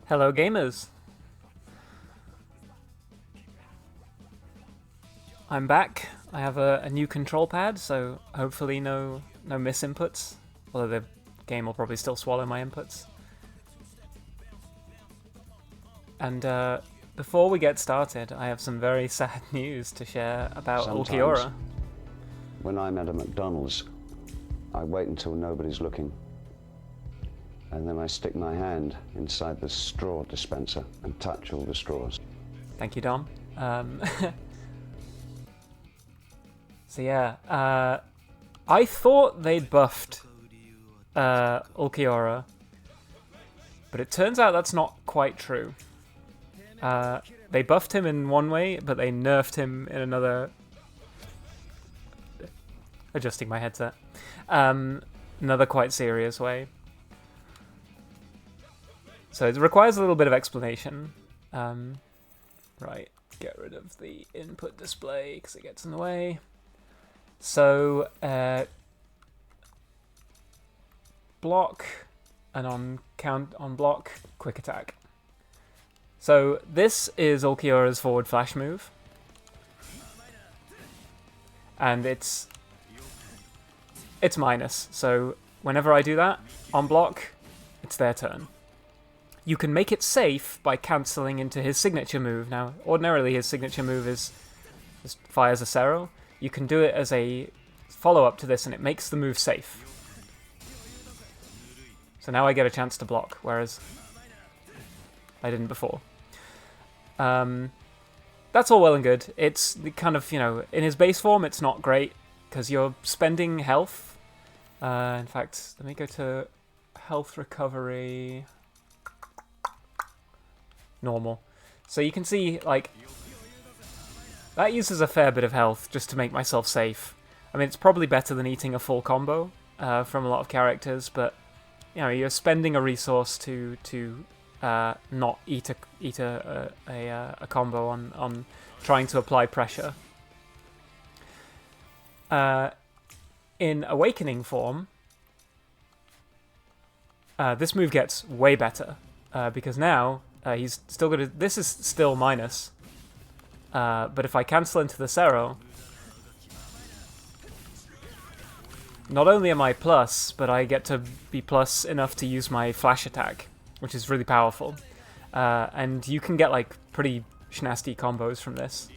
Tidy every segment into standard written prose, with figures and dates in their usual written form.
Hello gamers! I'm back. I have a new control pad, so hopefully no misinputs. Although the game will probably still swallow my inputs. And before we get started, I have some very sad news to share about Ulquiorra. When I'm at a McDonald's, I wait until nobody's looking. And then I stick my hand inside the straw dispenser and touch all the straws. Thank you, Dom. So yeah, I thought they'd buffed Ulquiorra, but it turns out that's not quite true. They buffed him in one way, but they nerfed him in another. Adjusting my headset. Another quite serious way. So it requires a little bit of explanation. Right, get rid of the input display because it gets in the way. So, block, and on block, quick attack. So this is Ulquiorra's forward flash move. And it's minus, so whenever I do that, on block, it's their turn. You can make it safe by cancelling into his signature move. Now, ordinarily his signature move just fires a Cero. You can do it as a follow-up to this, and it makes the move safe. So now I get a chance to block, whereas I didn't before. That's all well and good. It's kind of, in his base form, it's not great, because you're spending health. In fact, let me go to health recovery. Normal. So you can see, that uses a fair bit of health just to make myself safe. I mean, it's probably better than eating a full combo from a lot of characters, but you're spending a resource to not eat a combo on trying to apply pressure. In Awakening form, this move gets way better because now he's still going to. This is still minus. But if I cancel into the Cero, not only am I plus, but I get to be plus enough to use my flash attack, which is really powerful. And you can get pretty nasty combos from this.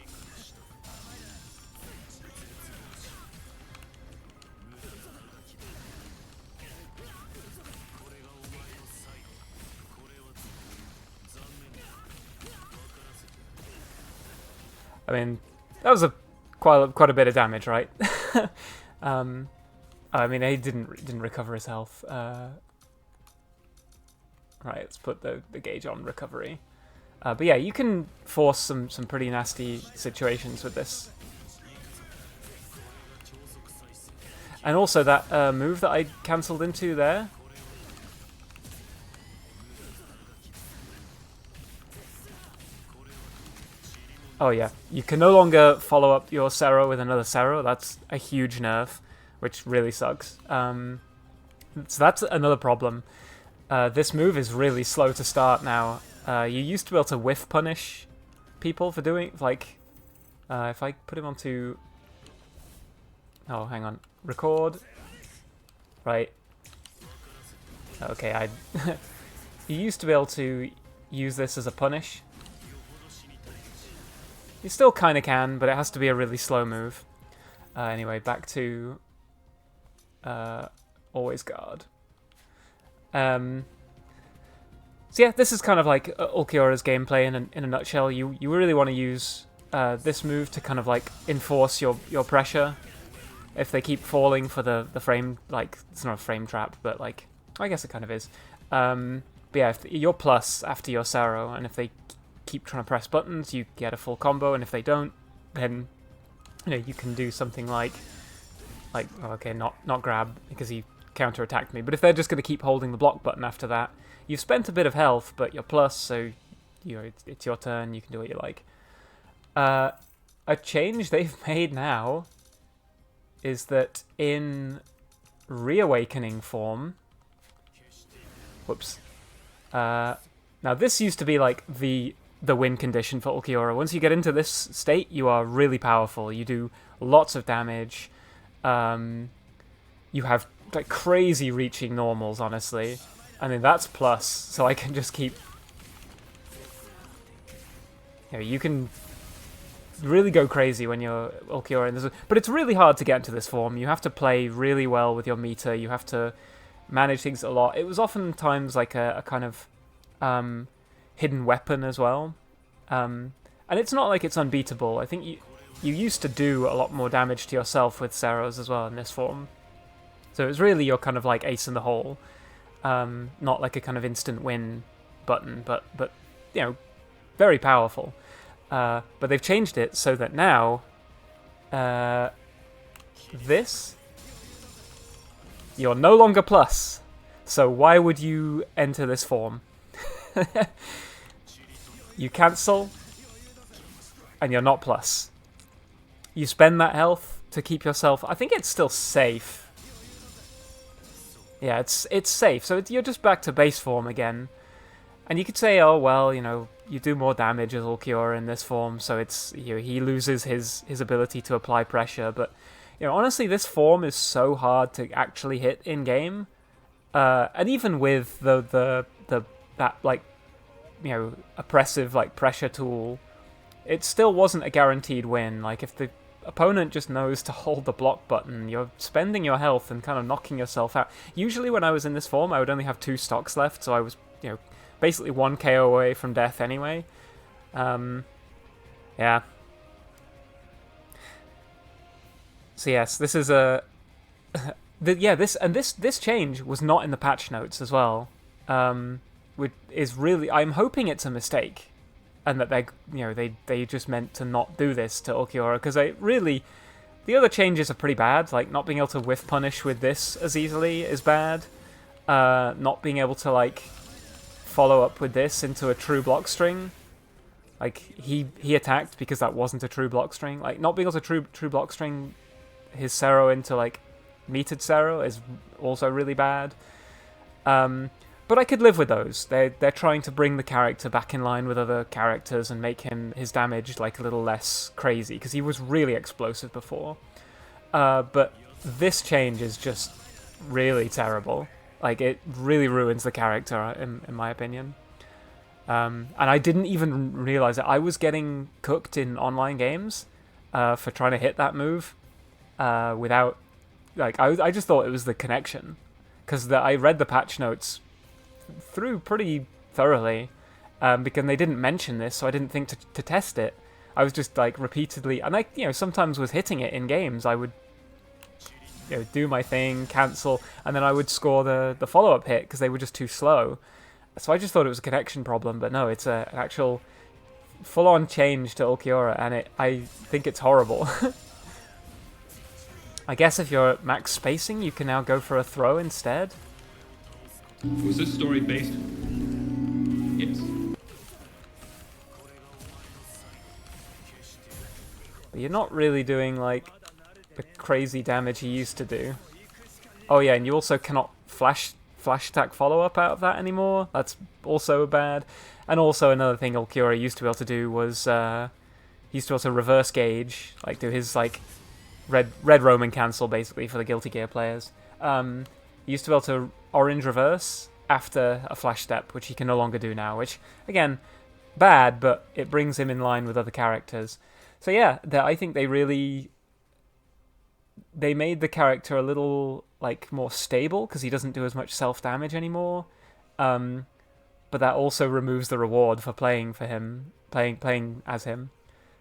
I mean, that was quite a bit of damage, right? I mean, he didn't recover his health. Right, let's put the gauge on recovery. But yeah, you can force some pretty nasty situations with this. And also that move that I cancelled into there. Oh yeah, you can no longer follow up your Cero with another Cero. That's a huge nerf, which really sucks. So that's another problem. This move is really slow to start now. You used to be able to whiff punish people for doing, if I put him onto... Oh, hang on. Record. Right. Okay, you used to be able to use this as a punish. You still kind of can, but it has to be a really slow move. Anyway, back to always guard. So yeah, this is kind of like Ulquiorra's gameplay in a nutshell. You really want to use this move to kind of enforce your pressure. If they keep falling for the frame, it's not a frame trap, but I guess it kind of is. But yeah, if you're plus after your Cero, and if they keep trying to press buttons, you get a full combo, and if they don't, then you can do something okay, not grab because he counter-attacked me, but if they're just going to keep holding the block button after that, you've spent a bit of health, but you're plus, so it's your turn, you can do what you like. A change they've made now is that in Reawakening form, whoops, Now this used to be like the win condition for Ulquiorra. Once you get into this state, you are really powerful. You do lots of damage. You have like crazy reaching normals, honestly. I mean, that's plus, so I can just keep... You know, you can really go crazy when you're Ulquiorra in this, but it's really hard to get into this form. You have to play really well with your meter. You have to manage things a lot. It was oftentimes like a kind of hidden weapon as well, and it's not like it's unbeatable. I think you used to do a lot more damage to yourself with Ceros as well in this form. So it's really your kind of like ace in the hole, not like a kind of instant win button, but you know, very powerful. But they've changed it so that now, this, you're no longer plus. So why would you enter this form? You cancel, and you're not plus. You spend that health to keep yourself... I think it's still safe. Yeah, it's safe. So you're just back to base form again. And you could say, oh, well, you know, you do more damage as Ulquiorra in this form, so it's, you know, he loses his ability to apply pressure. But, you know, honestly, this form is so hard to actually hit in game. And even with that like, you know, oppressive like pressure tool, it still wasn't a guaranteed win. Like, if the opponent just knows to hold the block button, you're spending your health and kind of knocking yourself out. Usually when I was in this form, I would only have 2 stocks left, so I was, you know, basically 1 KO away from death anyway. Yeah. So yes, this is a... this change was not in the patch notes as well. Which is really... I'm hoping it's a mistake, and that they just meant to not do this to Ulquiorra, because the other changes are pretty bad. Like, not being able to whiff punish with this as easily is bad. Not being able to, like, follow up with this into a true block string. Like, he attacked because that wasn't a true block string. Like, not being able to true block string his Cero into, like, metered Cero is also really bad. But I could live with those. They're trying to bring the character back in line with other characters and make his damage like a little less crazy, because he was really explosive before. But this change is just really terrible. Like, it really ruins the character, in my opinion. And I didn't even realize it. I was getting cooked in online games for trying to hit that move without... Like, I just thought it was the connection, because I read the patch notes through pretty thoroughly, because they didn't mention this, so I didn't think to test it. I was just like repeatedly, and I, you know, sometimes was hitting it in games. I would, you know, do my thing, cancel, and then I would score the follow-up hit because they were just too slow. So I just thought it was a connection problem, but no, it's an actual full-on change to Ulquiorra, and I think it's horrible. I guess if you're max spacing, you can now go for a throw instead. Was this story based? Yes. But you're not really doing, like, the crazy damage you used to do. Oh yeah, and you also cannot flash attack follow-up out of that anymore. That's also bad. And also another thing Ulquiorra used to be able to do was, he used to also reverse gauge, like do his, like, red Roman cancel, basically, for the Guilty Gear players. He used to be able to orange reverse after a flash step, which he can no longer do now, which, again, bad, but it brings him in line with other characters. So yeah, I think they made the character a little, like, more stable, because he doesn't do as much self-damage anymore. But that also removes the reward for playing for him, playing as him.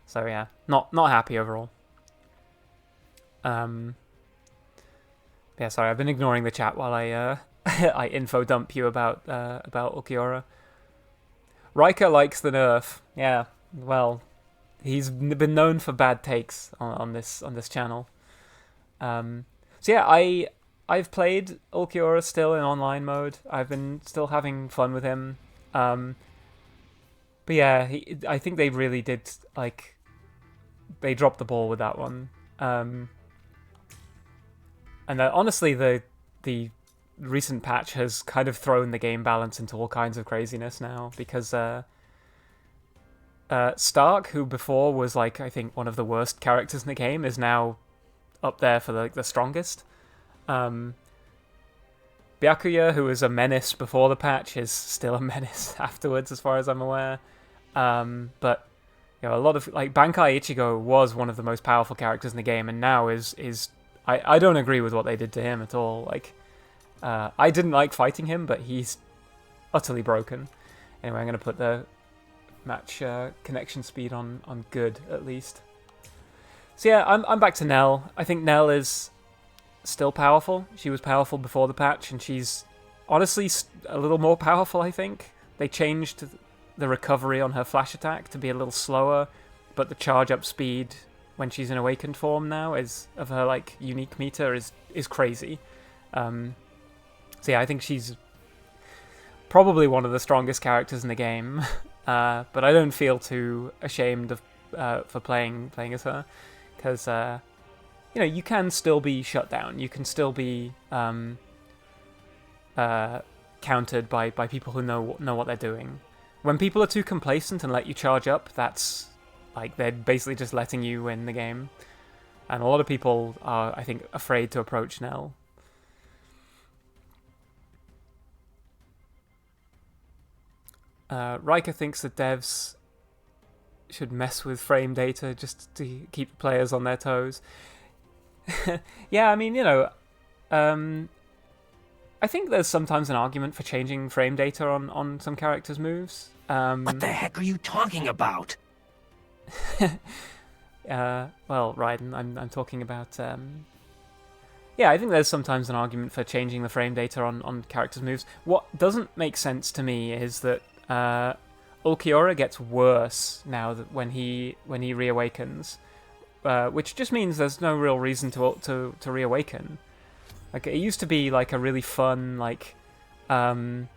So yeah, not happy overall. Yeah, sorry, I've been ignoring the chat while I I info dump you about Ulquiorra. Riker likes the nerf. Yeah, well, he's been known for bad takes on this channel. So yeah, I've played Ulquiorra still in online mode. I've been still having fun with him. But yeah, I think they really did, like, they dropped the ball with that one. And honestly, the recent patch has kind of thrown the game balance into all kinds of craziness now, because Stark, who before was like I think one of the worst characters in the game, is now up there for the strongest. Byakuya, who was a menace before the patch, is still a menace afterwards, as far as I'm aware. But you know, a lot of like Bankai Ichigo was one of the most powerful characters in the game, and now is I don't agree with what they did to him at all. Like, I didn't like fighting him, but he's utterly broken. Anyway, I'm gonna put the match connection speed on good at least. So yeah, I'm back to Nell. I think Nell is still powerful. She was powerful before the patch, and she's honestly a little more powerful, I think. They changed the recovery on her flash attack to be a little slower, but the charge up speed when she's in awakened form now is of her like unique meter is crazy. So yeah, I think she's probably one of the strongest characters in the game. But I don't feel too ashamed of for playing as her, because you know, you can still be shut down. You can still be countered by people who know what they're doing. When people are too complacent and let you charge up, that's like they're basically just letting you win the game. And a lot of people are, I think, afraid to approach Nell. Riker thinks that devs should mess with frame data just to keep players on their toes. Yeah, I mean, you know, I think there's sometimes an argument for changing frame data on some characters' moves. What the heck are you talking about? Well, Raiden, I'm talking about. Yeah, I think there's sometimes an argument for changing the frame data on characters' moves. What doesn't make sense to me is that Ulquiorra gets worse now that when he reawakens, which just means there's no real reason to reawaken. Like, it used to be like a really fun like option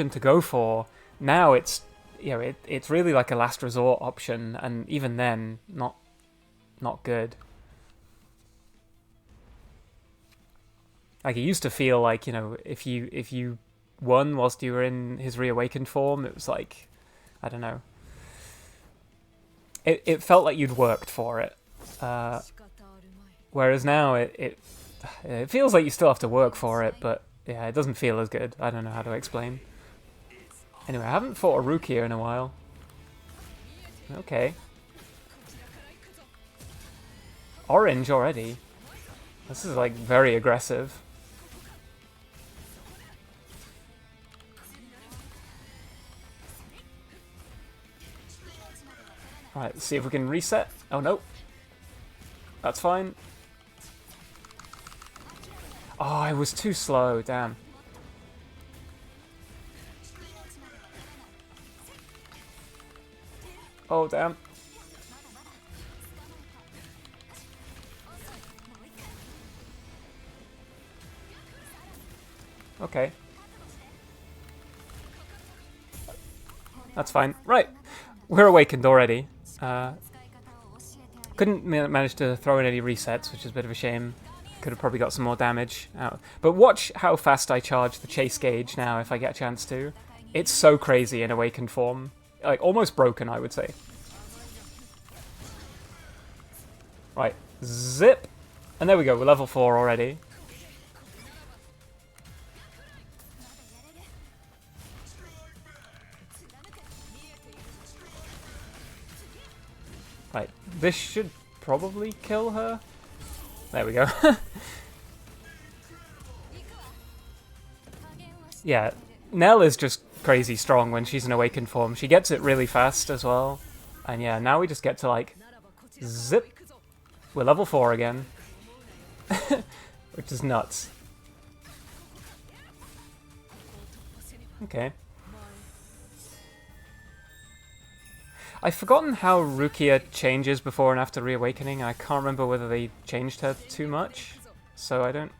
to go for. Now it's, you know, it's really like a last resort option, and even then not good. Like, it used to feel like, you know, if you won whilst you were in his reawakened form, it was like, I don't know, it felt like you'd worked for it, whereas now it feels like you still have to work for it, but yeah, it doesn't feel as good. I don't know how to explain. Anyway, I haven't fought a Rukia in a while. Okay. Orange already. This is like very aggressive. Alright, let's see if we can reset. Oh no. That's fine. Oh, I was too slow, damn. Oh, damn. Okay. That's fine. Right. We're awakened already. Couldn't manage to throw in any resets, which is a bit of a shame. Could have probably got some more damage out. But watch how fast I charge the chase gauge now if I get a chance to. It's so crazy in awakened form. Like, almost broken, I would say. Right. Zip. And there we go. We're level 4 already. Right. This should probably kill her. There we go. Yeah. Nell is just crazy strong when she's in awakened form. She gets it really fast as well. And yeah, now we just get to like zip. We're level 4 again. Which is nuts. Okay. I've forgotten how Rukia changes before and after reawakening. I can't remember whether they changed her too much. So I don't...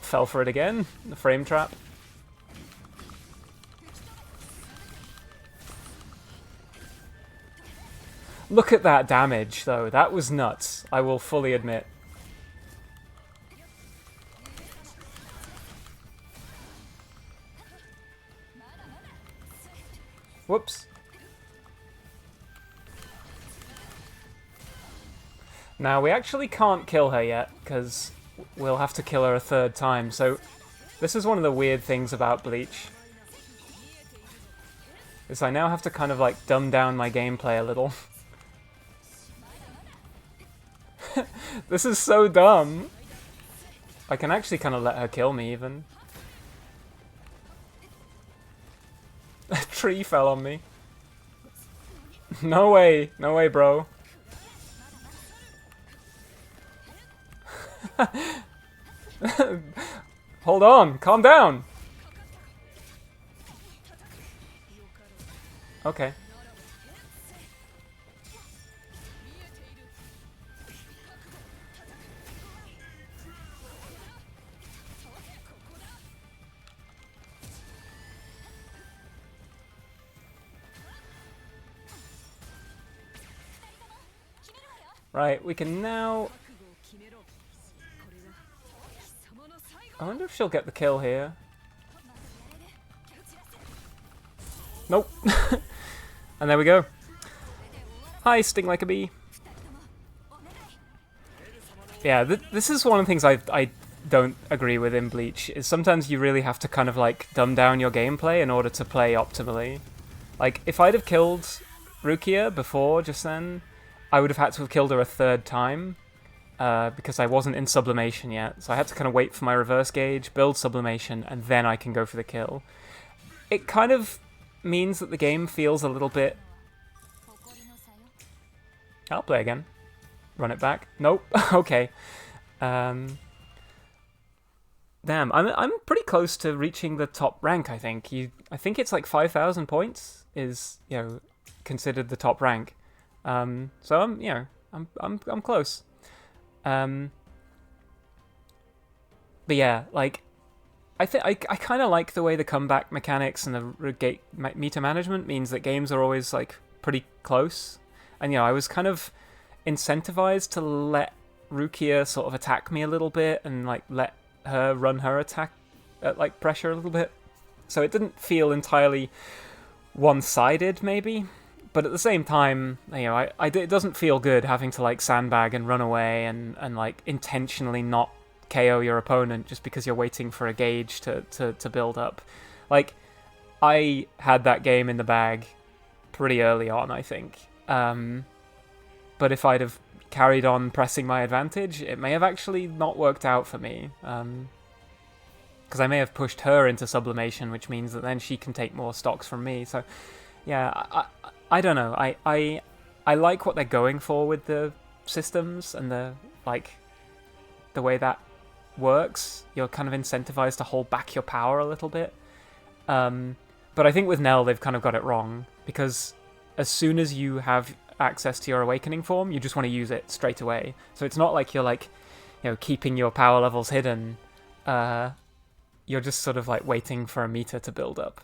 Fell for it again. The frame trap. Look at that damage, though. That was nuts. I will fully admit. Whoops. Now, we actually can't kill her yet, because we'll have to kill her a third time, so this is one of the weird things about Bleach. Is I now have to kind of like dumb down my gameplay a little. This is so dumb. I can actually kind of let her kill me, even. A tree fell on me. No way, bro. Hold on, calm down. Okay. Right, we can now... I wonder if she'll get the kill here. Nope. And there we go. Hi, sting like a bee. Yeah, this is one of the things I don't agree with in Bleach, is sometimes you really have to kind of like dumb down your gameplay in order to play optimally. Like, if I'd have killed Rukia before, just then, I would have had to have killed her a third time. Because I wasn't in sublimation yet, so I had to kind of wait for my reverse gauge, build sublimation, and then I can go for the kill. It kind of means that the game feels a little bit... I'll play again. Run it back. Nope. Okay. Damn, I'm pretty close to reaching the top rank, I think. I think it's like 5,000 points is, you know, considered the top rank. So I'm, you know, I'm close. But yeah, like, I kind of like the way the comeback mechanics and the meter management means that games are always like pretty close, and you know, I was kind of incentivized to let Rukia sort of attack me a little bit and like let her run her attack at like pressure a little bit, so it didn't feel entirely one-sided maybe. But at the same time, you know, it doesn't feel good having to like sandbag and run away and like intentionally not KO your opponent just because you're waiting for a gauge to build up. Like, I had that game in the bag pretty early on, I think. But if I'd have carried on pressing my advantage, it may have actually not worked out for me. Because I may have pushed her into sublimation, which means that then she can take more stocks from me. So, yeah, I don't know. I like what they're going for with the systems and the way that works. You're kind of incentivized to hold back your power a little bit. But I think with Nell they've kind of got it wrong, because as soon as you have access to your awakening form, you just want to use it straight away. So it's not like you're like, you know, keeping your power levels hidden. You're just sort of like waiting for a meter to build up.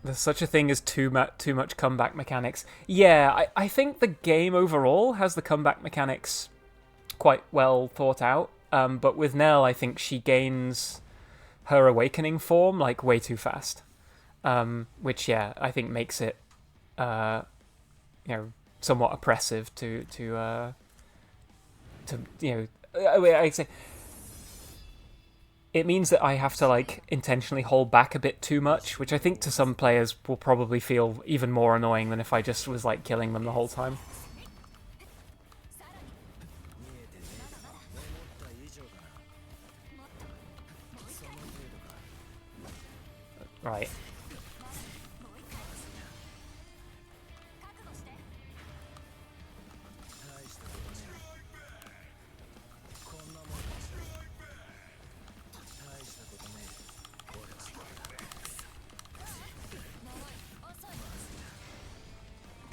There's such a thing as too much comeback mechanics. Yeah, I think the game overall has the comeback mechanics quite well thought out. But with Nell, I think she gains her awakening form like way too fast. Which, yeah, I think makes it, you know, somewhat oppressive to you know, I'd say. It means that I have to, like, intentionally hold back a bit too much, which I think to some players will probably feel even more annoying than if I just was, like, killing them the whole time. Right.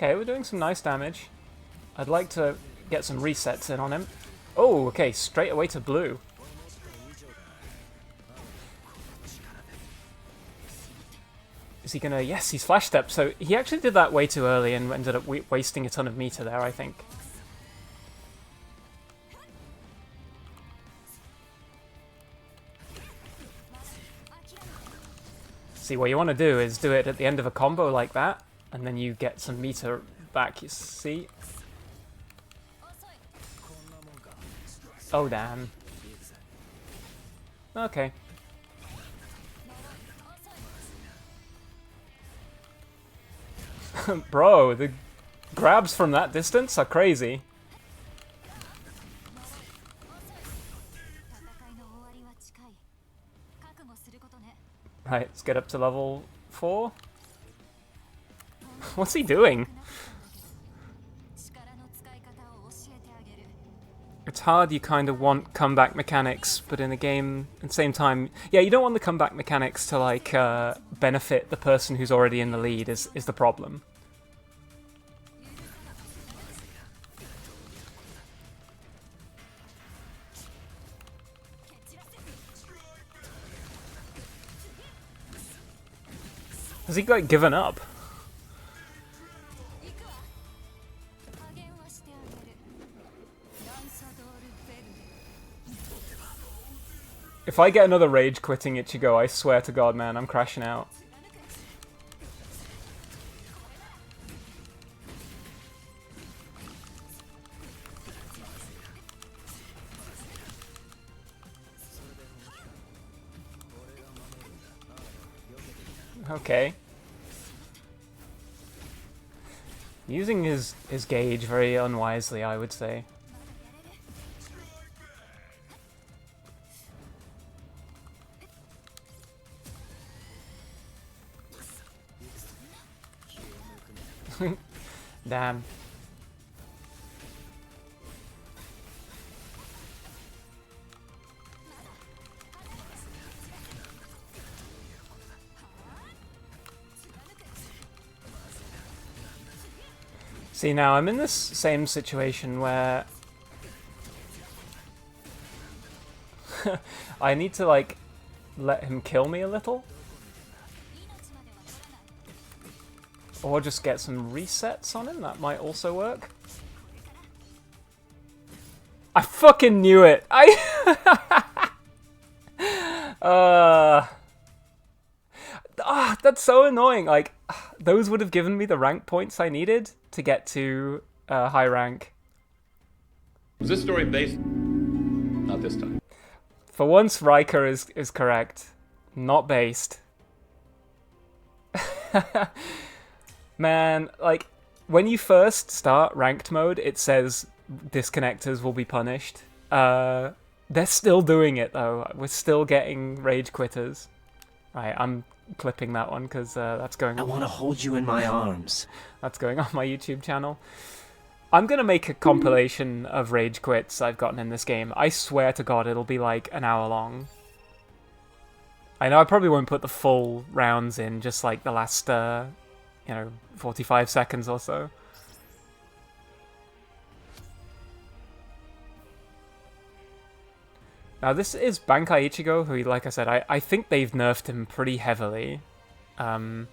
Okay, we're doing some nice damage. I'd like to get some resets in on him. Oh, okay, straight away to blue. Is he gonna... Yes, he's flash step. So he actually did that way too early and ended up wasting a ton of meter there, I think. See, what you want to do is do it at the end of a combo like that, and then you get some meter back, you see? Oh, damn. Okay. Bro, the grabs from that distance are crazy. Right, let's get up to level 4. What's he doing? It's hard, you kind of want comeback mechanics, but in a game, at the same time... Yeah, you don't want the comeback mechanics to, like, benefit the person who's already in the lead, is the problem. Has he, like, given up? If I get another rage quitting Ichigo, I swear to God, man, I'm crashing out. Okay. Using his gauge very unwisely, I would say. Damn. See, now I'm in this same situation where I need to, like, let him kill me a little. Or just get some resets on him, that might also work. I fucking knew it! That's so annoying. Like, those would have given me the rank points I needed to get to high rank. Was this story based? Not this time. For once, Riker is correct. Not based. Man, like, when you first start ranked mode, it says disconnectors will be punished. They're still doing it, though. We're still getting rage quitters. Right, I'm clipping that one, because that's going on. I want to hold you in my arms. That's going on my YouTube channel. I'm going to make a compilation of rage quits I've gotten in this game. I swear to God, it'll be like an hour long. I know I probably won't put the full rounds in, just like the last... you know, 45 seconds or so. Now this is Bankai Ichigo, who, like I said, I think they've nerfed him pretty heavily. No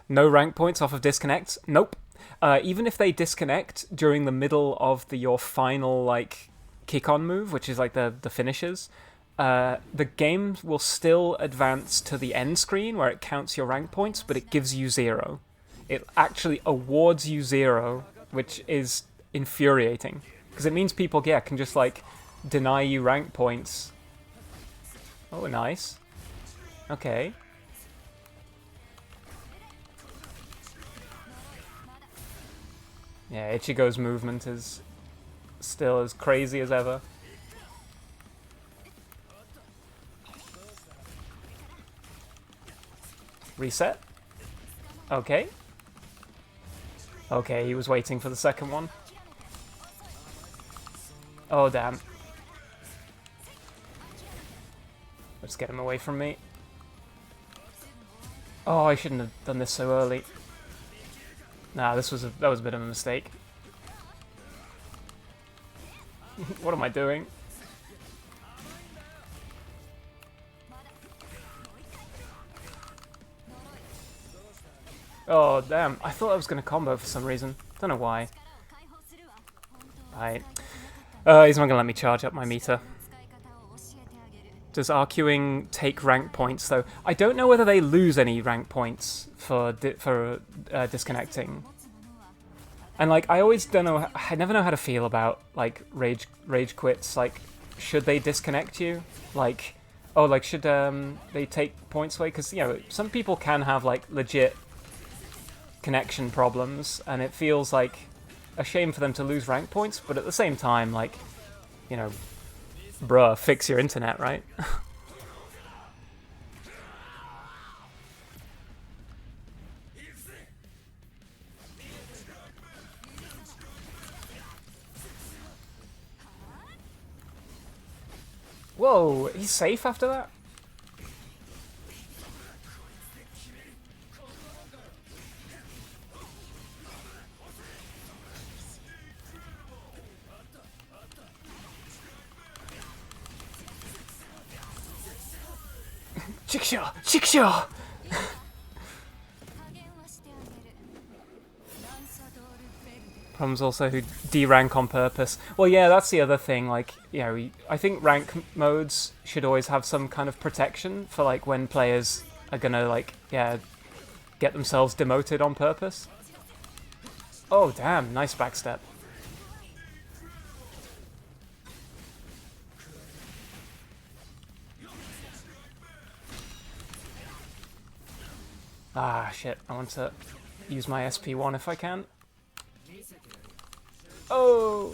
rank points off of disconnects? Nope. Even if they disconnect during the middle of your final, like, kick-on move, which is like the finishes, the game will still advance to the end screen where it counts your rank points, but it gives you 0. It actually awards you 0, which is infuriating. Because it means people, yeah, can just, like, deny you rank points. Oh, nice. Okay. Yeah, Ichigo's movement is still as crazy as ever. Reset. Okay. Okay, he was waiting for the second one. Oh, damn. Let's get him away from me. Oh, I shouldn't have done this so early. Nah, that was a bit of a mistake. What am I doing? Oh, damn. I thought I was going to combo for some reason. Don't know why. Right. He's not going to let me charge up my meter. Does RQing take rank points, though? I don't know whether they lose any rank points for disconnecting. And, like, I always don't know... I never know how to feel about, like, rage quits. Like, should they disconnect you? Like, oh, like, should they take points away? Because, you know, some people can have, like, legit connection problems, and it feels like a shame for them to lose rank points, but at the same time, like, you know, bruh, fix your internet, right? Whoa, he's safe after that? Chickshaw! Chickshaw! Problems also who D-rank on purpose. Well, yeah, that's the other thing. Like, you know, I think rank modes should always have some kind of protection for, like, when players are gonna, like, yeah, get themselves demoted on purpose. Oh, damn, nice backstep. Ah, shit, I want to use my SP1 if I can. Oh!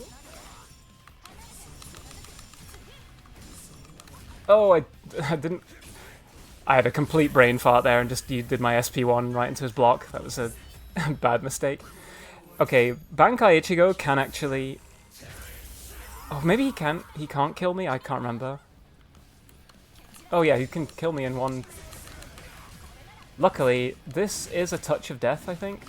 Oh, I didn't... I had a complete brain fart there and just did my SP1 right into his block. That was a bad mistake. Okay, Bankai Ichigo can actually... Oh, maybe he can. He can't kill me? I can't remember. Oh yeah, he can kill me in one... Luckily, this is a touch of death, I think.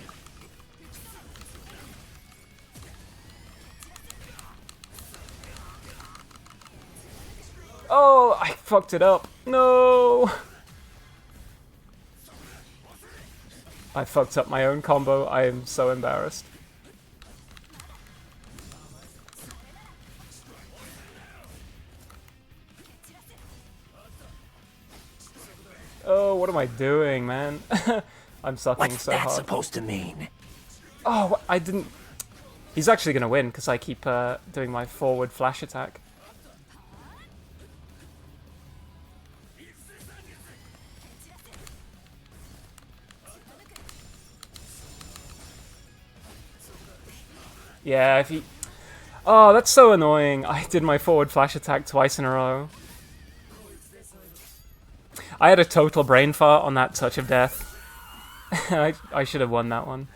Oh, I fucked it up. No! I fucked up my own combo. I am so embarrassed. Oh, what am I doing, man? I'm sucking What's so that hard. supposed to mean? Oh, I didn't... He's actually going to win, because I keep doing my forward flash attack. Yeah, if he... Oh, that's so annoying. I did my forward flash attack twice in a row. I had a total brain fart on that touch of death. I should have won that one.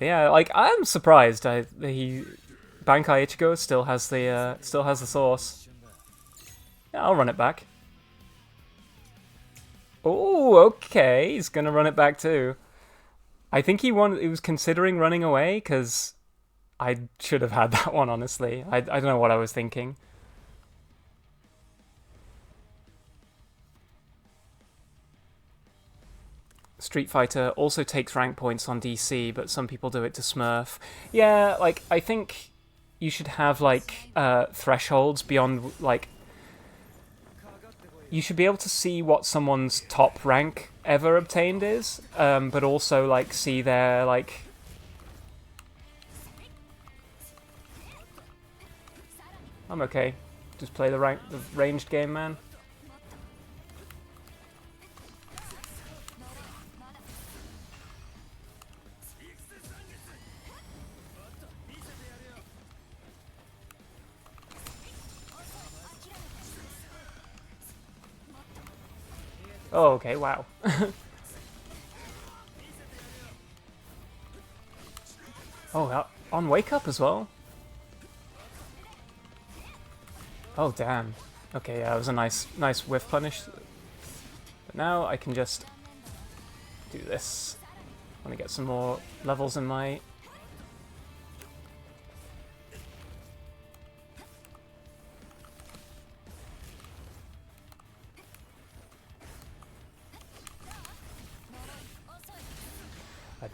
Yeah, like, I'm surprised. Bankai Ichigo still has the source. Yeah, I'll run it back. Oh, okay. He's gonna run it back too. I think he was considering running away, because I should have had that one, honestly. I don't know what I was thinking. Street Fighter also takes rank points on DC, but some people do it to Smurf. Yeah, like, I think you should have, like, thresholds beyond, like... You should be able to see what someone's top rank ever obtained is, but also, like, see their, like... I'm okay. Just play the ranged game, man. Oh, okay, wow. Oh, on Wake Up as well? Oh, damn. Okay, yeah, that was a nice whiff punish. But now I can just do this. I want to get some more levels in my...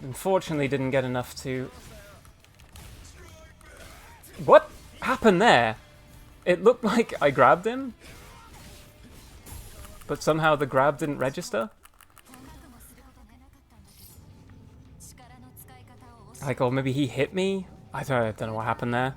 Unfortunately didn't get enough to... What happened there? It looked like I grabbed him, but somehow the grab didn't register. Like, or maybe he hit me? I don't know what happened there.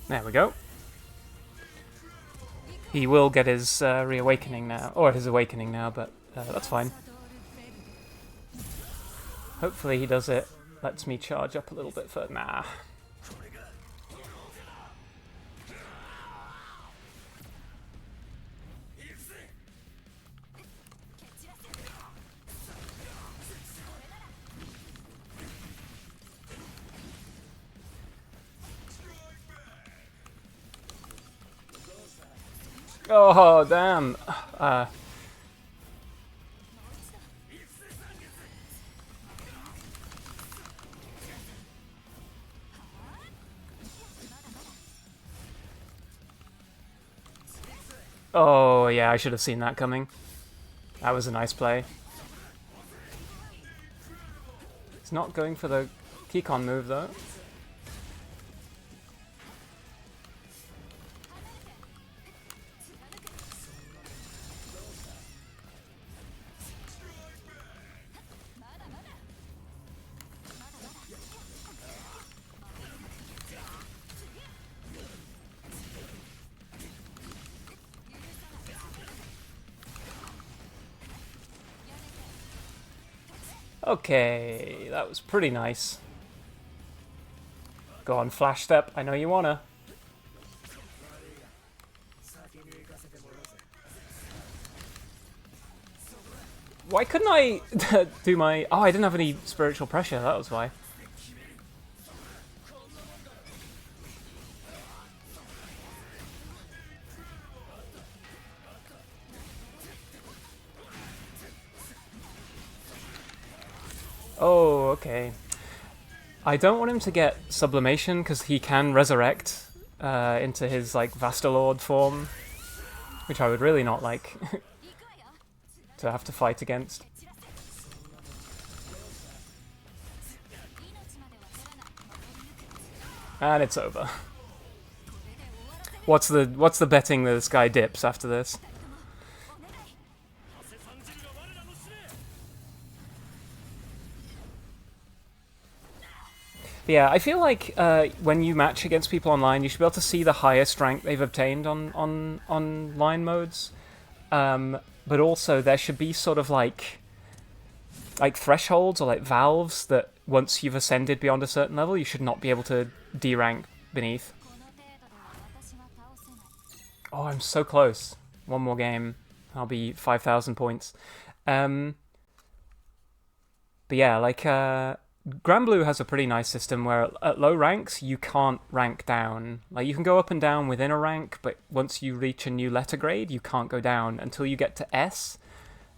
There we go. He will get his reawakening now, or his awakening now, but that's fine. Hopefully he does it, lets me charge up a little bit further. Nah. Oh, damn. Oh, yeah, I should have seen that coming. That was a nice play. He's not going for the Keycon move, though. Okay, that was pretty nice. Go on, flash step. I know you wanna. Why couldn't I do my... Oh, I didn't have any spiritual pressure, that was why. Oh, okay. I don't want him to get sublimation because he can resurrect into his like Vastalord form, which I would really not like to have to fight against. And it's over. What's the betting that this guy dips after this? Yeah, I feel like when you match against people online, you should be able to see the highest rank they've obtained on online modes. But also there should be sort of like thresholds or like valves that once you've ascended beyond a certain level, you should not be able to derank beneath. Oh, I'm so close. One more game, I'll be 5,000 points. But yeah, like Granblue has a pretty nice system where at low ranks you can't rank down. Like you can go up and down within a rank, but once you reach a new letter grade, you can't go down until you get to S.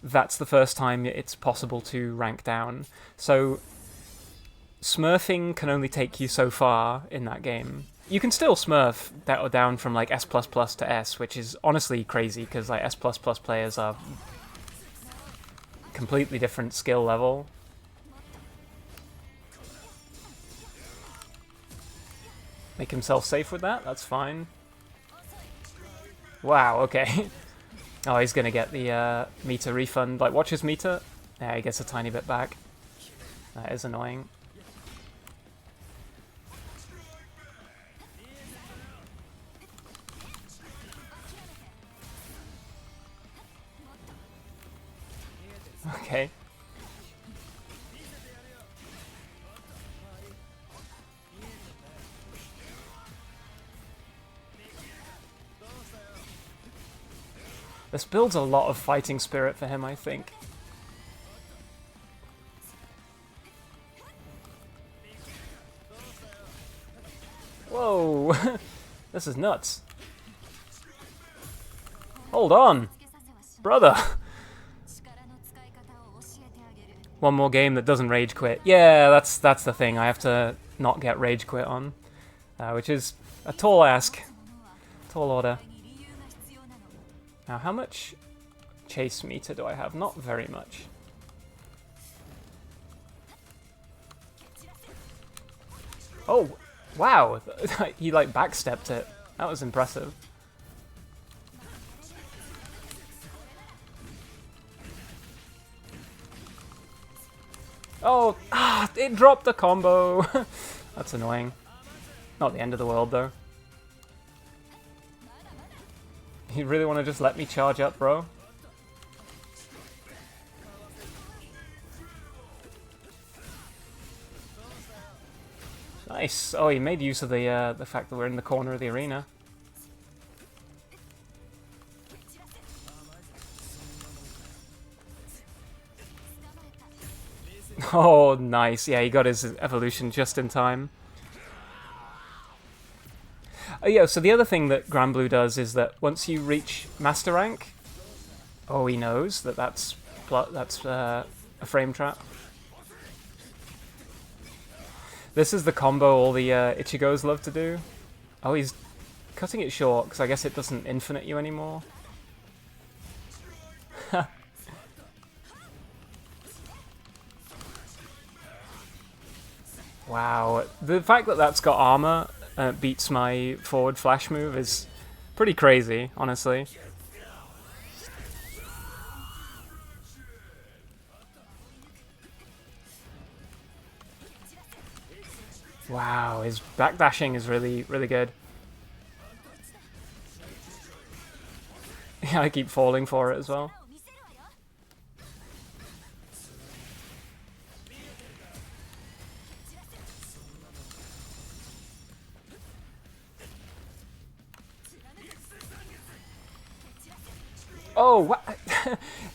That's the first time it's possible to rank down. So smurfing can only take you so far in that game. You can still smurf down from like S++ to S, which is honestly crazy because like S++ players are completely different skill level. Make himself safe with that, that's fine. Wow, okay. Oh, he's gonna get the meter refund. Like, watch his meter. Yeah, he gets a tiny bit back. That is annoying. Okay. This builds a lot of fighting spirit for him, I think. Whoa! This is nuts. Hold on, brother. One more game that doesn't rage quit. Yeah, that's the thing. I have to not get rage quit on, which is a tall ask, tall order. Now, how much chase meter do I have? Not very much. Oh, wow! He like backstepped it. That was impressive. Oh, it dropped the combo. That's annoying. Not the end of the world, though. You really want to just let me charge up, bro? Nice. Oh, he made use of the fact that we're in the corner of the arena. Oh, nice. Yeah, he got his evolution just in time. Oh, yeah, so the other thing that Granblue does is that once you reach Master Rank, oh, he knows that that's a frame trap. This is the combo all the Ichigos love to do. Oh, he's cutting it short, because I guess it doesn't infinite you anymore. Wow, the fact that that's got armor beats my forward flash move is pretty crazy, honestly. Wow, his backdashing is really, really good. Yeah, I keep falling for it as well. Oh,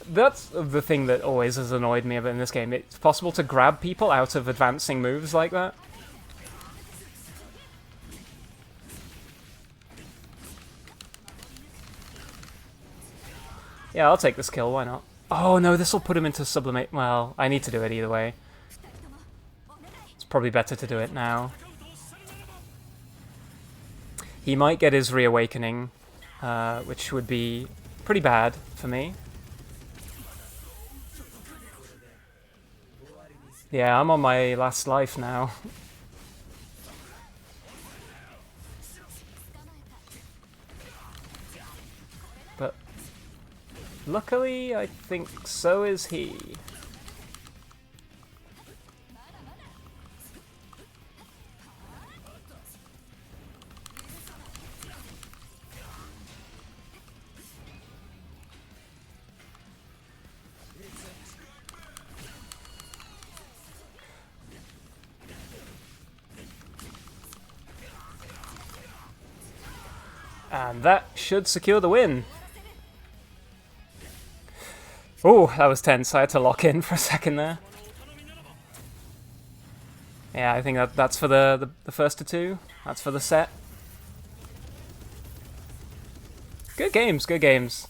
that's the thing that always has annoyed me about in this game. It's possible to grab people out of advancing moves like that. Yeah, I'll take this kill, why not? Oh no, this will put him into sublimate. Well, I need to do it either way. It's probably better to do it now. He might get his reawakening, which would be pretty bad for me. Yeah, I'm on my last life now. But luckily, I think so is he. And that should secure the win. Oh, that was tense. I had to lock in for a second there. Yeah, I think that's for the first of two. That's for the set. Good games, good games.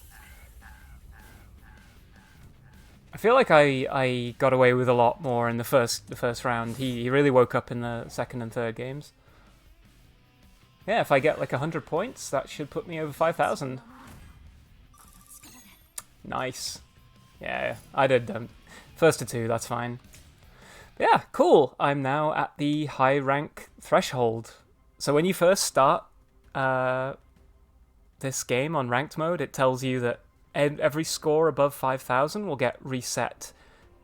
I feel like I got away with a lot more in the first round. He really woke up in the second and third games. Yeah, if I get like 100 points, that should put me over 5,000. Nice. Yeah, I did first to two, that's fine. But yeah, cool. I'm now at the high rank threshold. So when you first start this game on ranked mode, it tells you that every score above 5,000 will get reset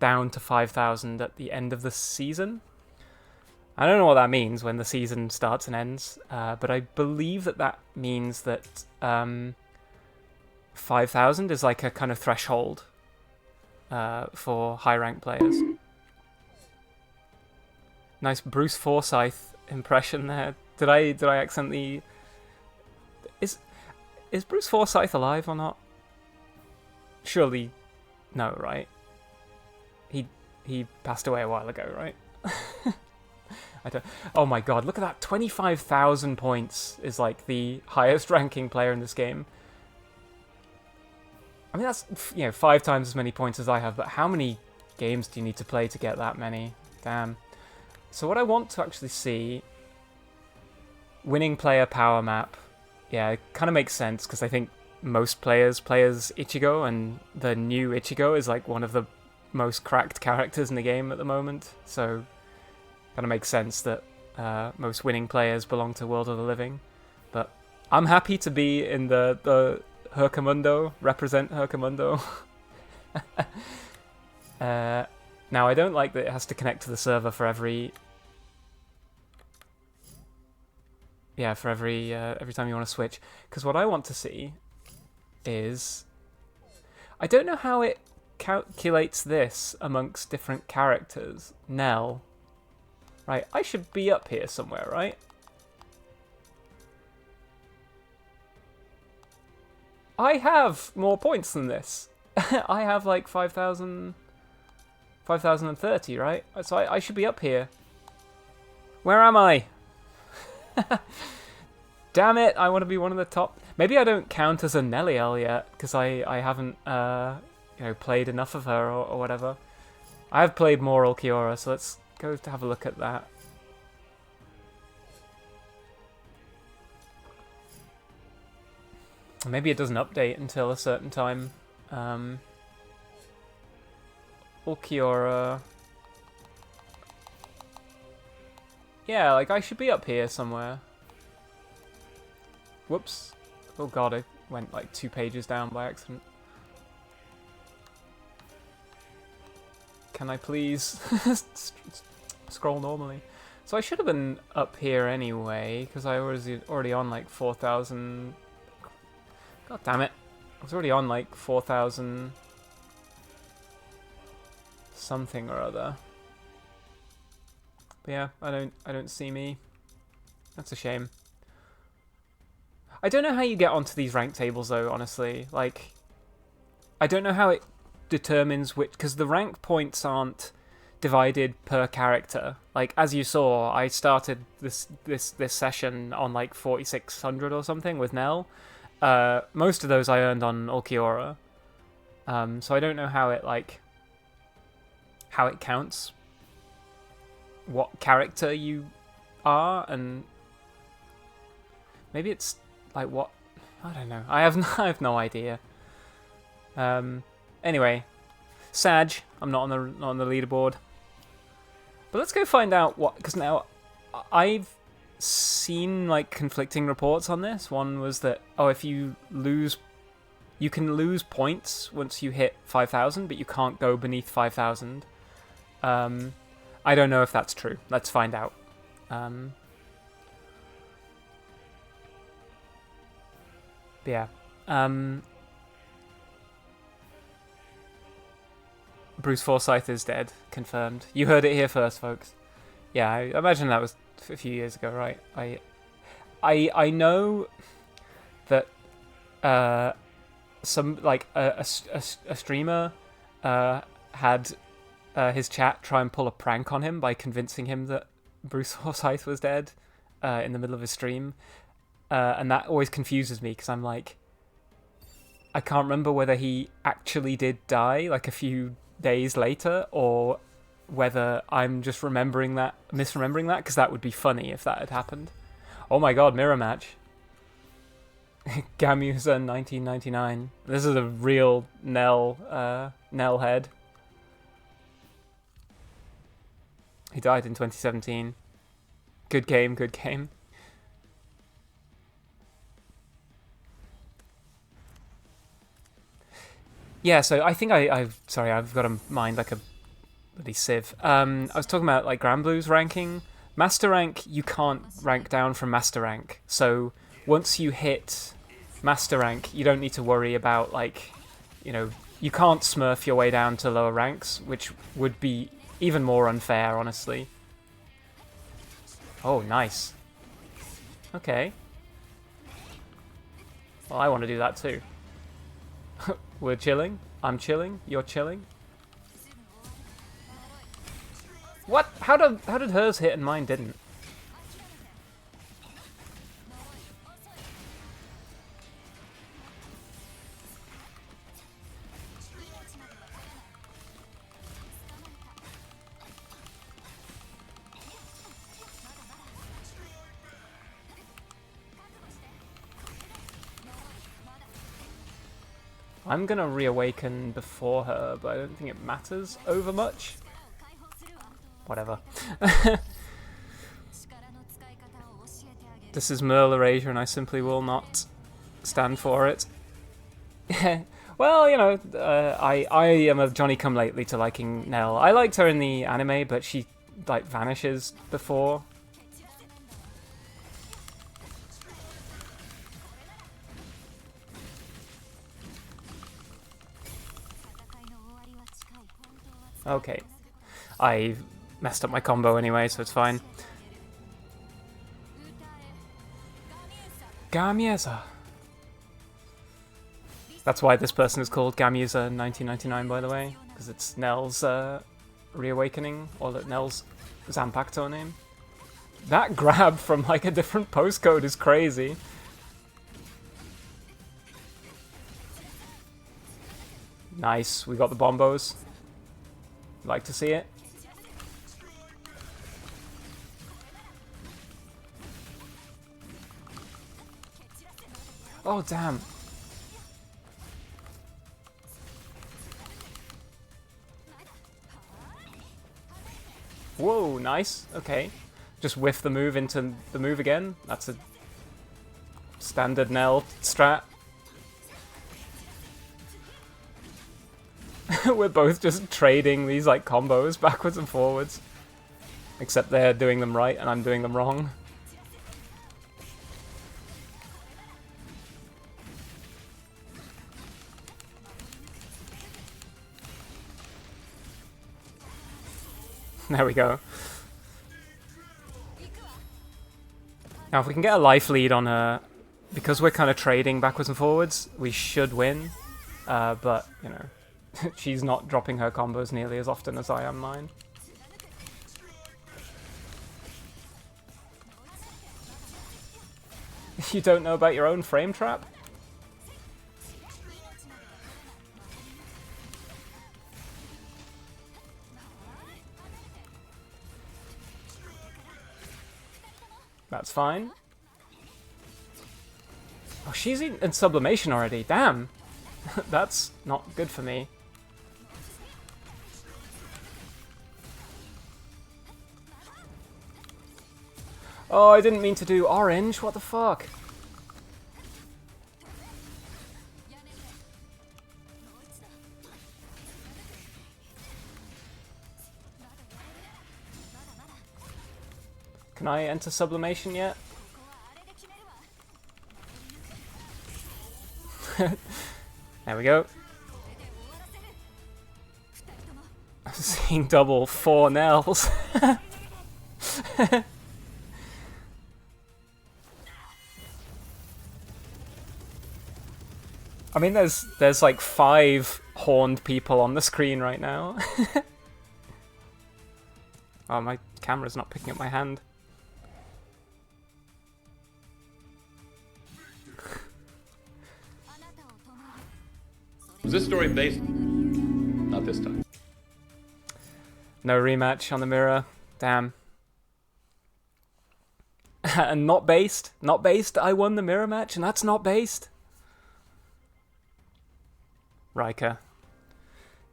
down to 5,000 at the end of the season. I don't know what that means when the season starts and ends, but I believe that means that 5,000 is like a kind of threshold for high rank players. Nice Bruce Forsyth impression there. Did I accidentally? Is Bruce Forsyth alive or not? Surely, no, right? He passed away a while ago, right? I don't. Oh my god! Look at that. 25,000 points is like the highest ranking player in this game. I mean, that's 5 times as many points as I have. But how many games do you need to play to get that many? Damn. So what I want to actually see, winning player power map. Yeah, it kind of makes sense because I think most players play as Ichigo, and the new Ichigo is like one of the most cracked characters in the game at the moment. So kind of makes sense that most winning players belong to World of the Living. But I'm happy to be in the Hercamundo, represent Hercamundo. Now, I don't like that it has to connect to the server for every... Yeah, for every time you want to switch. Because what I want to see is... I don't know how it calculates this amongst different characters. Nell. Right, I should be up here somewhere, right? I have more points than this. I have like 5,030, right? So I should be up here. Where am I? Damn it, I want to be one of the top. Maybe I don't count as a Nelliel yet, because I haven't played enough of her or whatever. I have played more Ulquiorra, so let's go to have a look at that. Maybe it doesn't update until a certain time. Ulquiorra. Yeah, like I should be up here somewhere. Whoops. Oh god, I went like 2 pages down by accident. Can I please scroll normally? So I should have been up here anyway, because I was already on like 4,000... God damn it. I was already on like 4,000... something or other. But yeah, I don't see me. That's a shame. I don't know how you get onto these rank tables though, honestly. Like, I don't know how it determines which, because the rank points aren't divided per character. Like, as you saw, I started this session on like 4,600 or something with Nell. Most of those I earned on Ulquiorra. So I don't know how it counts what character you are, and maybe it's like what, I don't know. I have no idea. Anyway, Sag, I'm not on the leaderboard. But let's go find out what, because now I've seen like conflicting reports on this. One was that if you can lose points once you hit 5,000, but you can't go beneath 5,000. I don't know if that's true. Let's find out. Yeah. Bruce Forsyth is dead. Confirmed. You heard it here first, folks. Yeah, I imagine that was a few years ago, right? I know that some like a streamer had his chat try and pull a prank on him by convincing him that Bruce Forsyth was dead in the middle of his stream. And that always confuses me, because I'm like, I can't remember whether he actually did die like a few days later, or whether I'm just misremembering that, because that would be funny if that had happened. Oh my god, mirror match. Gamusa 1999. This is a real Nell head. He died in 2017. Good game, good game. Yeah, so I think I've got a mind like a bloody sieve. I was talking about like Granblue's ranking. Master rank, you can't rank down from master rank. So once you hit master rank, you don't need to worry about like, you can't smurf your way down to lower ranks, which would be even more unfair, honestly. Oh, nice. Okay. Well, I want to do that too. We're chilling. I'm chilling. You're chilling. What? How did hers hit and mine didn't? I'm gonna reawaken before her, but I don't think it matters over much. Whatever. This is Merle erasure and I simply will not stand for it. Well, you know, I am a Johnny-come-lately to liking Nell. I liked her in the anime, but she, like, vanishes before. Okay. I messed up my combo anyway, so it's fine. Gamieza. That's why this person is called Gamieza 1999, by the way, because it's Nell's reawakening, or Nell's Zanpakuto name. That grab from like a different postcode is crazy. Nice, we got the bombos. Like to see it. Oh, damn. Whoa, nice. Okay. Just whiff the move into the move again. That's a standard Nell strat. We're both just trading these like combos backwards and forwards. Except they're doing them right and I'm doing them wrong. There we go. Now if we can get a life lead on her, because we're kind of trading backwards and forwards, we should win. But, you know, she's not dropping her combos nearly as often as I am mine. You don't know about your own frame trap? That's fine. Oh, she's in sublimation already. Damn. That's not good for me. Oh, I didn't mean to do orange. What the fuck? Can I enter sublimation yet? There we go. I'm seeing double 4 Nells. I mean, there's like 5 horned people on the screen right now. Oh, my camera's not picking up my hand. Was this story based? Not this time. No rematch on the mirror. Damn. And not based. Not based. I won the mirror match, and that's not based. Riker.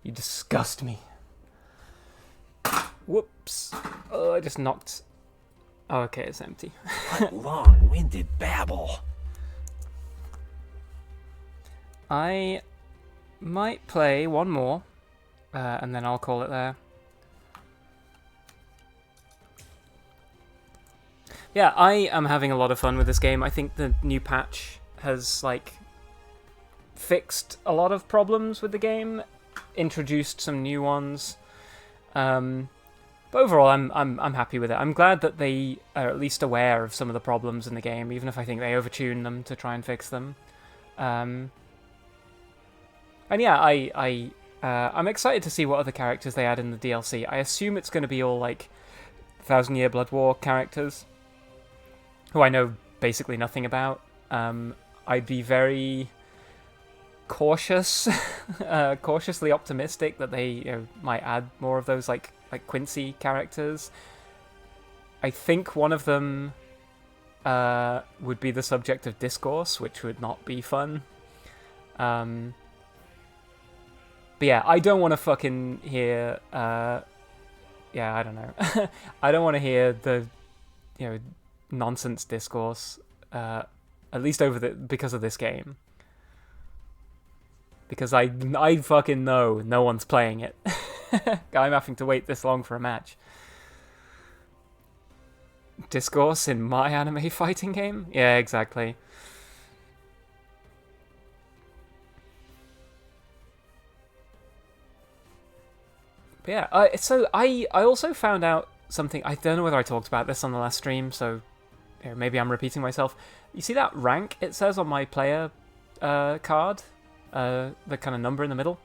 You disgust me. Whoops. Oh, I just knocked. Oh, okay, it's empty. What long-winded babble. I might play one more, and then I'll call it there. Yeah, I am having a lot of fun with this game. I think the new patch has, like, fixed a lot of problems with the game, introduced some new ones. But overall, I'm happy with it. I'm glad that they are at least aware of some of the problems in the game, even if I think they overtune them to try and fix them. And yeah, I I'm excited to see what other characters they add in the DLC. I assume it's going to be all like Thousand Year Blood War characters, who I know basically nothing about. I'd be very cautious, cautiously optimistic that they might add more of those like Quincy characters. I think one of them would be the subject of discourse, which would not be fun. But yeah, I don't want to fucking hear. Yeah, I don't know. I don't want to hear the, nonsense discourse. At least because of this game. Because I fucking know no one's playing it. I'm having to wait this long for a match. Discourse in my anime fighting game? Yeah, exactly. But yeah, so I also found out something. I don't know whether I talked about this on the last stream, so maybe I'm repeating myself. You see that rank it says on my player card? The kind of number in the middle?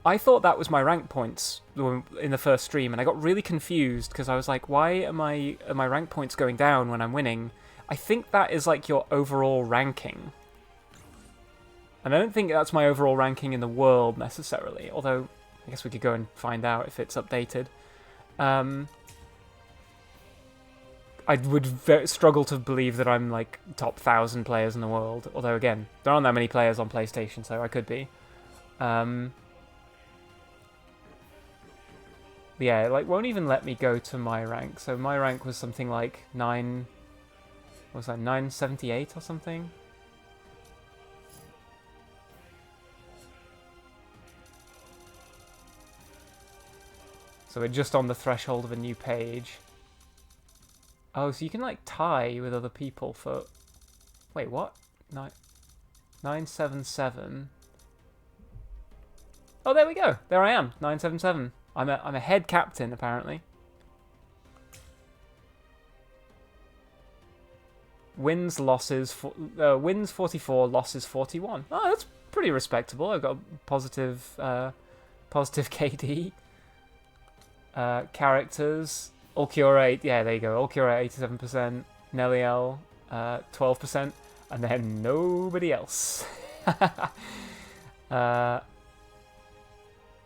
I thought that was my rank points in the first stream, and I got really confused because I was like, why are my rank points going down when I'm winning? I think that is like your overall ranking. And I don't think that's my overall ranking in the world necessarily, although I guess we could go and find out if it's updated. I would struggle to believe that I'm like top 1,000 players in the world, although again, there aren't that many players on PlayStation, so I could be. Yeah, it won't even let me go to my rank. So my rank was something like 978 or something? So we're just on the threshold of a new page. Oh, so you can like tie with other people for... Wait, what? 977. Oh, there we go. There I am. 977. I'm a head captain, apparently. Wins, losses... wins 44, losses 41. Oh, that's pretty respectable. I've got a positive KD. Characters... Ulquiorra, yeah, there you go. Ulquiorra, 87%. Neliel, 12%. And then nobody else.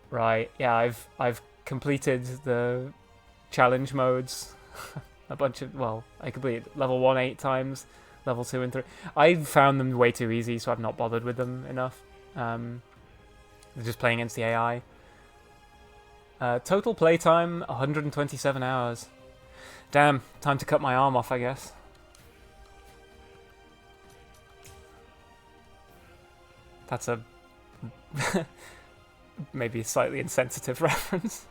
Right, yeah, I've completed the challenge modes. A bunch of, well, I completed level 1 8 times, level 2 and 3. I found them way too easy, so I've not bothered with them enough. Just playing against the AI. Total playtime, 127 hours. Damn, time to cut my arm off, I guess. That's a... maybe a slightly insensitive reference.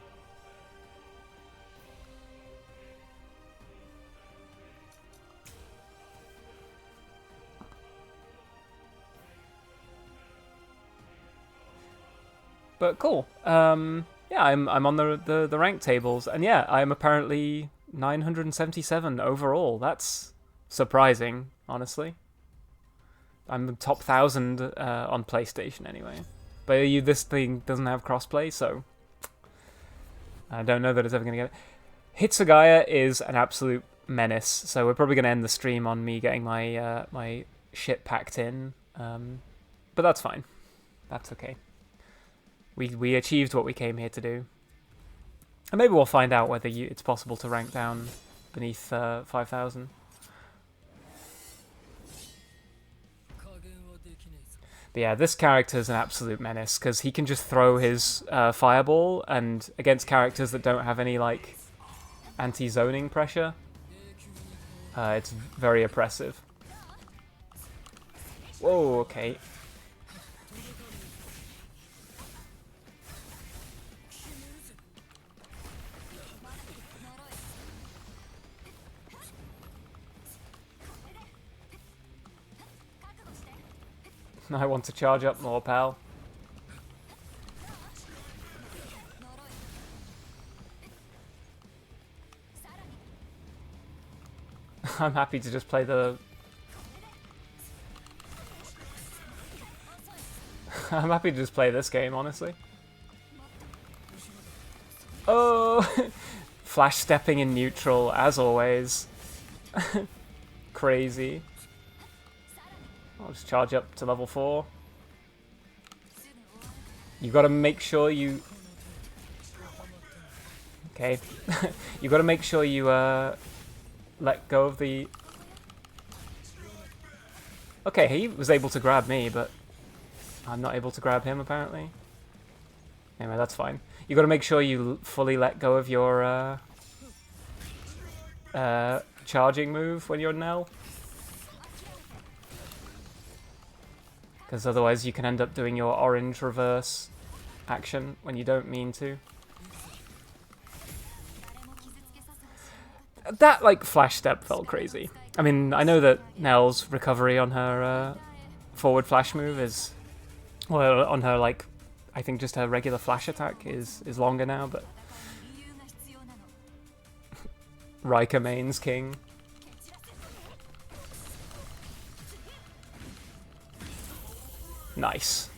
But cool. Yeah, I'm on the rank tables, and yeah, I'm apparently 977 overall. That's surprising, honestly. I'm the top 1,000 on PlayStation anyway. But this thing doesn't have crossplay, so I don't know that it's ever going to get it. Hitsugaya is an absolute menace, so we're probably going to end the stream on me getting my my shit packed in. But that's fine. That's okay. We achieved what we came here to do. And maybe we'll find out whether it's possible to rank down beneath 5,000. But yeah, this character is an absolute menace, because he can just throw his fireball, and against characters that don't have any, like, anti-zoning pressure, it's very oppressive. Whoa, okay. I want to charge up more, pal. I'm happy to just play the... I'm happy to just play this game, honestly. Oh! Flash stepping in neutral, as always. Crazy. I'll just charge up to level 4. You gotta make sure you... Okay. You gotta make sure you let go of the... Okay, he was able to grab me, but I'm not able to grab him, apparently. Anyway, that's fine. You gotta make sure you fully let go of your charging move when you're Nell. Because otherwise you can end up doing your orange reverse action when you don't mean to. That, like, flash step felt crazy. I mean, I know that Nell's recovery on her forward flash move is... Well, on her, like, I think just her regular flash attack is longer now, but... Riker mains king. Nice.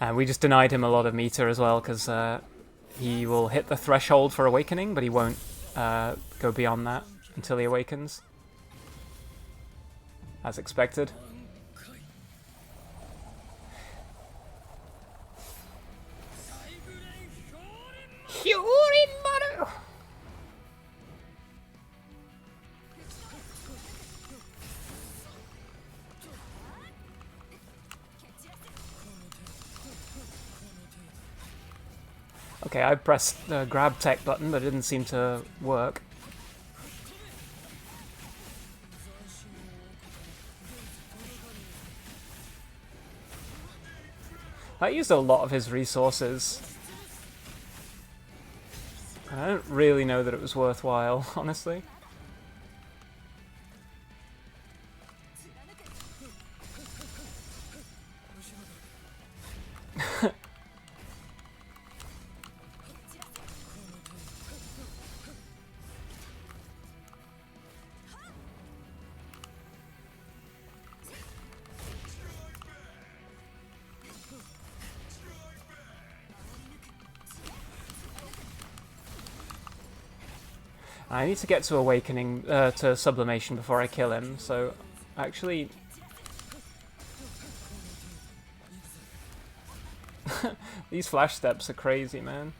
And we just denied him a lot of meter as well, because he will hit the threshold for awakening, but he won't go beyond that until he awakens. As expected. Okay, I pressed the grab tech button, but it didn't seem to work. I used a lot of his resources. I don't really know that it was worthwhile, honestly. I need to get to awakening, to sublimation before I kill him, so actually... These flash steps are crazy, man.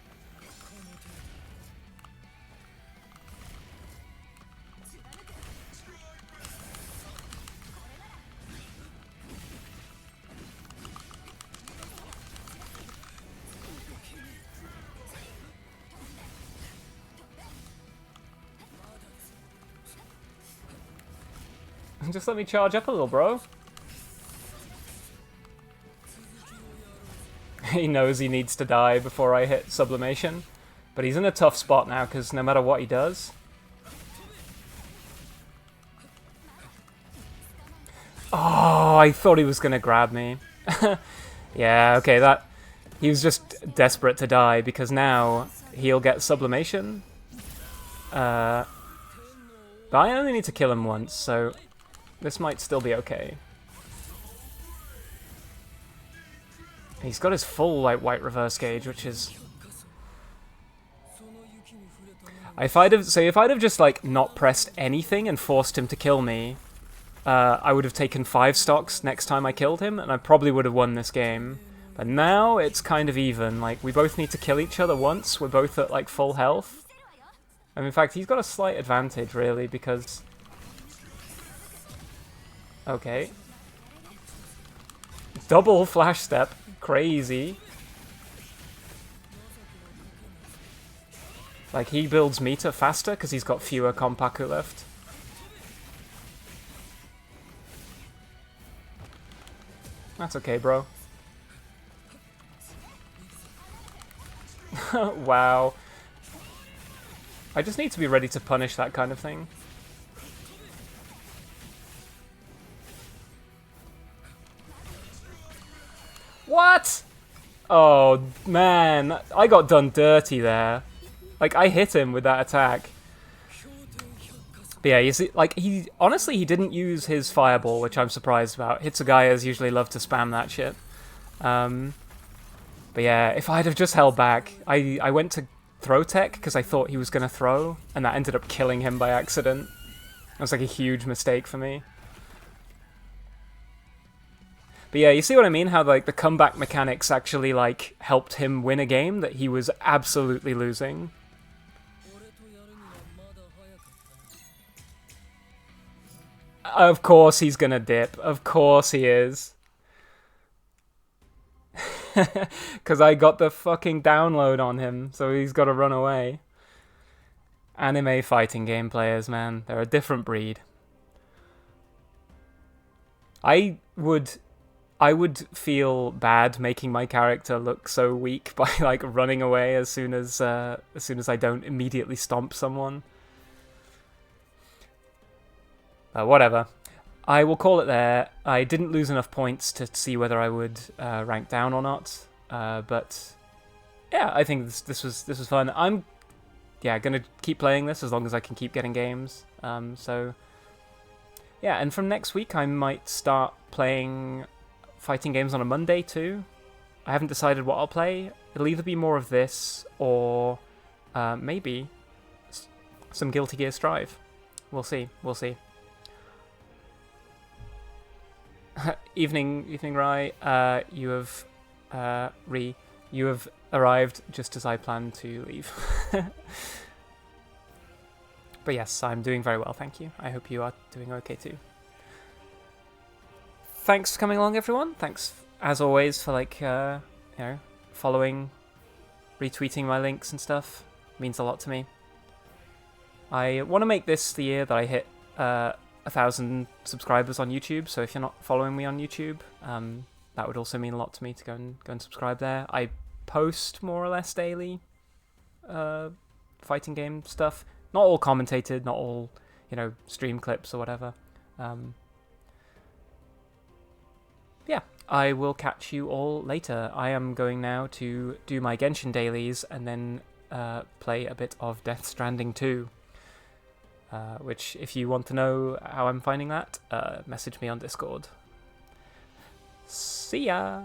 Just let me charge up a little, bro. He knows he needs to die before I hit sublimation. But he's in a tough spot now, because no matter what he does... Oh, I thought he was going to grab me. Yeah, okay, that... He was just desperate to die, because now he'll get sublimation. But I only need to kill him once, so... This might still be okay. He's got his full like white reverse gauge, which is... If I'd have just like not pressed anything and forced him to kill me, I would have taken 5 stocks next time I killed him, and I probably would have won this game. But now it's kind of even. Like, we both need to kill each other once. We're both at like full health. And in fact, he's got a slight advantage really, because... Okay. Double flash step. Crazy. Like, he builds meter faster because he's got fewer Kompaku left. That's okay, bro. Wow. I just need to be ready to punish that kind of thing. What? Oh, man. I got done dirty there. Like, I hit him with that attack. But yeah, you see, like, honestly, he didn't use his fireball, which I'm surprised about. Hitsugayas usually love to spam that shit. But yeah, if I'd have just held back, I went to throw tech because I thought he was going to throw, and that ended up killing him by accident. That was like a huge mistake for me. But yeah, you see what I mean? How like the comeback mechanics actually like helped him win a game that he was absolutely losing. Of course he's gonna dip. Of course he is. Because I got the fucking download on him, so he's got to run away. Anime fighting game players, man. They're a different breed. I would feel bad making my character look so weak by like running away as soon as I don't immediately stomp someone. Whatever. I will call it there. I didn't lose enough points to see whether I would rank down or not, but yeah, I think this was fun. I'm gonna keep playing this as long as I can keep getting games. So yeah, and from next week I might start playing fighting games on a Monday too. I haven't decided what I'll play. It'll either be more of this or maybe some Guilty Gear Strive. We'll see. We'll see. Evening, Rai. You have arrived just as I planned to leave. But yes, I'm doing very well, thank you. I hope you are doing okay too. Thanks for coming along, everyone. Thanks as always for like following, retweeting my links and stuff. It means a lot to me. I want to make this the year that I hit 1,000 subscribers on YouTube, so if you're not following me on YouTube, that would also mean a lot to me to go and subscribe there. I post more or less daily fighting game stuff. Not all commentated, not all, stream clips or whatever. Yeah, I will catch you all later. I am going now to do my Genshin dailies and then play a bit of Death Stranding 2. Which, if you want to know how I'm finding that, message me on Discord. See ya!